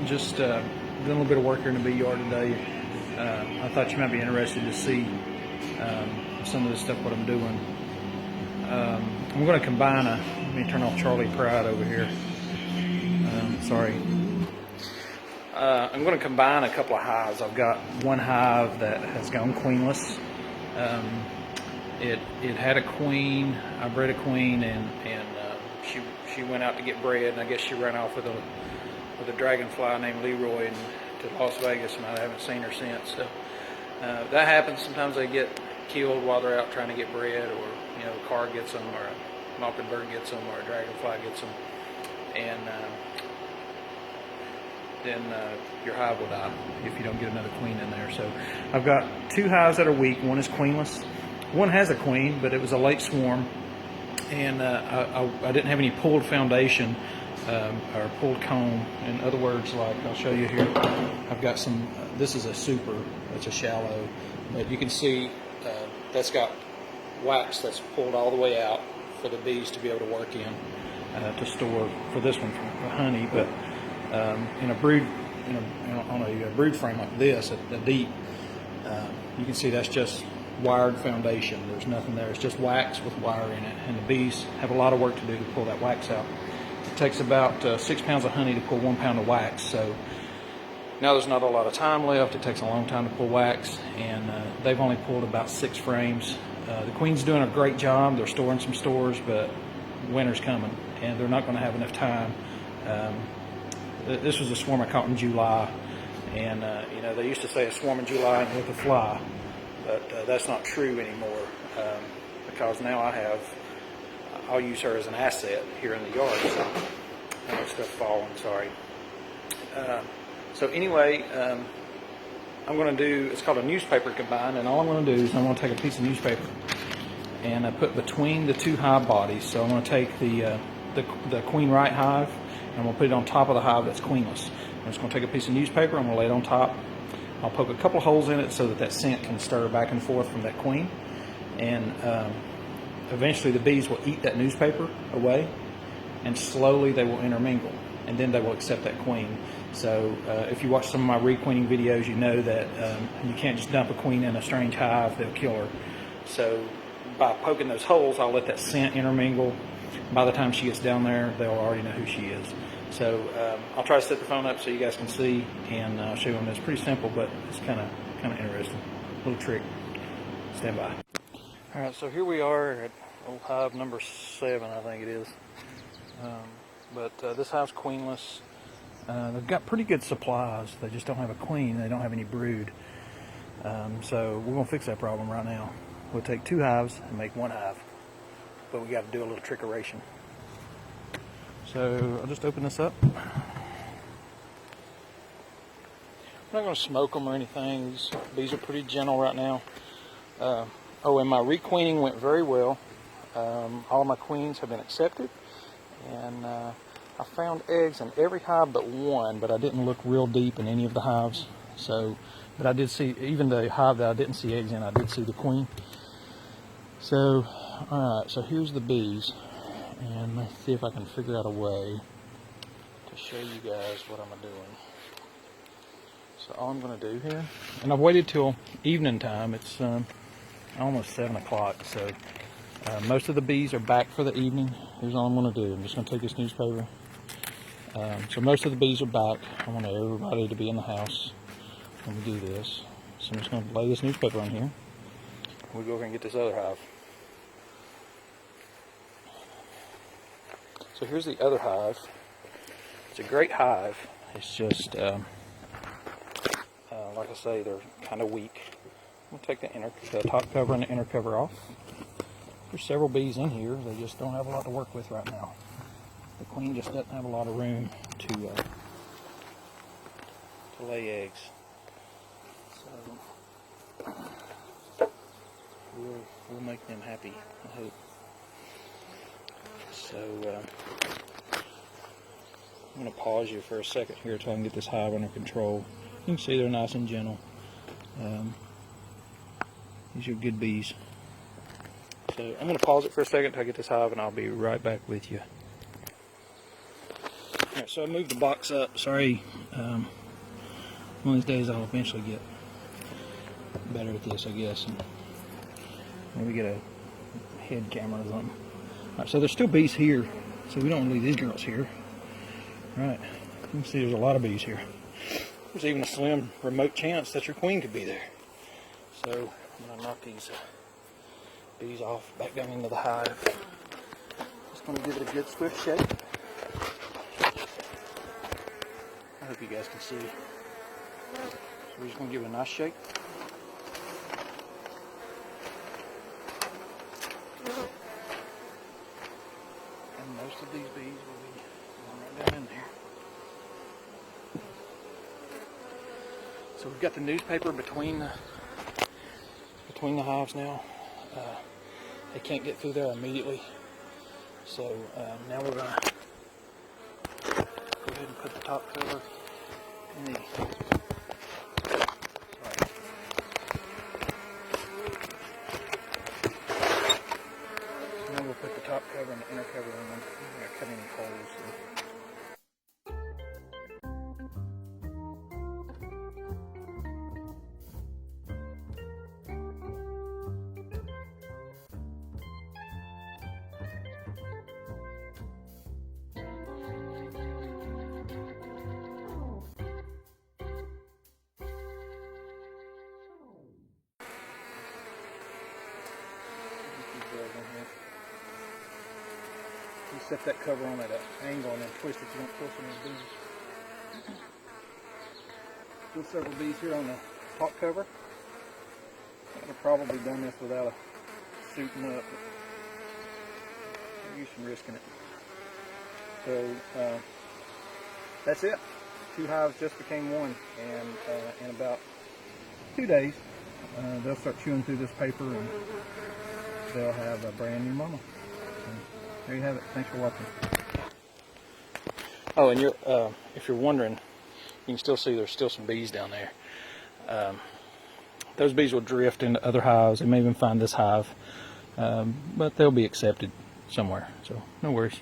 Just doing a little bit of work here in the bee yard today. I thought you might be interested to see some of the stuff what I'm doing. I'm going to combine let me turn off Charlie Pride over here. Sorry. I'm going to combine a couple of hives. I've got one hive that has gone queenless. It had a queen. I bred a queen, and she went out to get bred, and I guess she ran off with a dragonfly named Leroy to Las Vegas, and I haven't seen her since. So that happens. Sometimes they get killed while they're out trying to get bred, or a car gets them, or a mockingbird gets them, or a dragonfly gets them, and then your hive will die if you don't get another queen in there. So I've got two hives that are weak. One is queenless. One has a queen, but it was a late swarm, and I didn't have any pulled foundation or pulled comb. In other words, like I'll show you here, I've got some, this is a super, it's a shallow, but you can see that's got wax that's pulled all the way out for the bees to be able to work in to store for this one for honey. But in a brood, on a brood frame like this, a deep, you can see that's just wired foundation. There's nothing there. It's just wax with wire in it, and the bees have a lot of work to do to pull that wax out. It takes about 6 pounds of honey to pull 1 pound of wax. So now there's not a lot of time left. It takes a long time to pull wax, and they've only pulled about 6 frames. The queen's doing a great job. They're storing some stores, but winter's coming, and they're not going to have enough time. This was a swarm I caught in July, and they used to say a swarm in July and with a fly, but that's not true anymore, because now I'll use her as an asset here in the yard. So stuff falling, sorry. So anyway, I'm going to do, it's called a newspaper combine, and all I'm going to do is I'm going to take a piece of newspaper and I put between the two hive bodies. So I'm going to take the queen right hive, and I'm going to put it on top of the hive that's queenless. I'm just going to take a piece of newspaper, I'm going to lay it on top. I'll poke a couple of holes in it so that scent can stir back and forth from that queen, and eventually the bees will eat that newspaper away, and slowly they will intermingle, and then they will accept that queen. So if you watch some of my requeening videos, you know that you can't just dump a queen in a strange hive, they'll kill her. So by poking those holes, I'll let that scent intermingle. By the time she gets down there, they'll already know who she is. So I'll try to set the phone up so you guys can see, and I'll show you them. It's pretty simple, but it's kind of interesting. Little trick. Stand by. All right, so here we are at old hive number 7, I think it is. But this hive's queenless. They've got pretty good supplies. They just don't have a queen. They don't have any brood. So we're going to fix that problem right now. We'll take 2 hives and make 1 hive. But we got to do a little trickeration. So I'll just open this up. I'm not going to smoke them or anything. These bees are pretty gentle right now. And my requeening went very well. All of my queens have been accepted. And I found eggs in every hive but one, but I didn't look real deep in any of the hives. But I did see, even the hive that I didn't see eggs in, I did see the queen. So, alright, so here's the bees. And let's see if I can figure out a way to show you guys what I'm doing. So all I'm going to do here, and I've waited till evening time. It's almost 7 o'clock, so most of the bees are back for the evening. Here's all I'm going to do. I'm just going to take this newspaper. So most of the bees are back. I want everybody to be in the house when we do this. So I'm just going to lay this newspaper on here. We'll go over and get this other hive. So here's the other hive. It's a great hive. It's just, like I say, they're kind of weak. We'll take the top cover and the inner cover off. There's several bees in here. They just don't have a lot to work with right now. The queen just doesn't have a lot of room to lay eggs. So we'll make them happy, I hope. So I'm going to pause you for a second here so I can get this hive under control. You can see they're nice and gentle. These are good bees. So I'm going to pause it for a second until I get this hive, and I'll be right back with you. Alright, So I moved the box up. Sorry, one of these days I'll eventually get better at this, I guess, and maybe get a head camera or something. All right, so there's still bees here, so we don't leave these girls here. All right, you can see there's a lot of bees here. There's even a slim remote chance that your queen could be there. So I'm gonna knock these bees off back down into the hive. Just gonna give it a good swift shake. I hope you guys can see. So we're just gonna give it a nice shake. And most of these bees will be going right down in there. So we've got the newspaper between the hives now. They can't get through there immediately. So now we're gonna go ahead and put the top cover in the. Now we'll put the top cover and the inner cover on. I'm not gonna cut any holes. So. You set that cover on at an angle and then twist it so you don't pull some of the bees. Still several bees here on the top cover. I could have probably done this without a suiting up, but I'll use some risk in it. So that's it. 2 hives just became 1, and in about 2 days they'll start chewing through this paper and they'll have a brand new mama. There you have it. Thanks for watching. Oh, and if you're wondering, you can still see there's still some bees down there. Those bees will drift into other hives. They may even find this hive, but they'll be accepted somewhere. So no worries.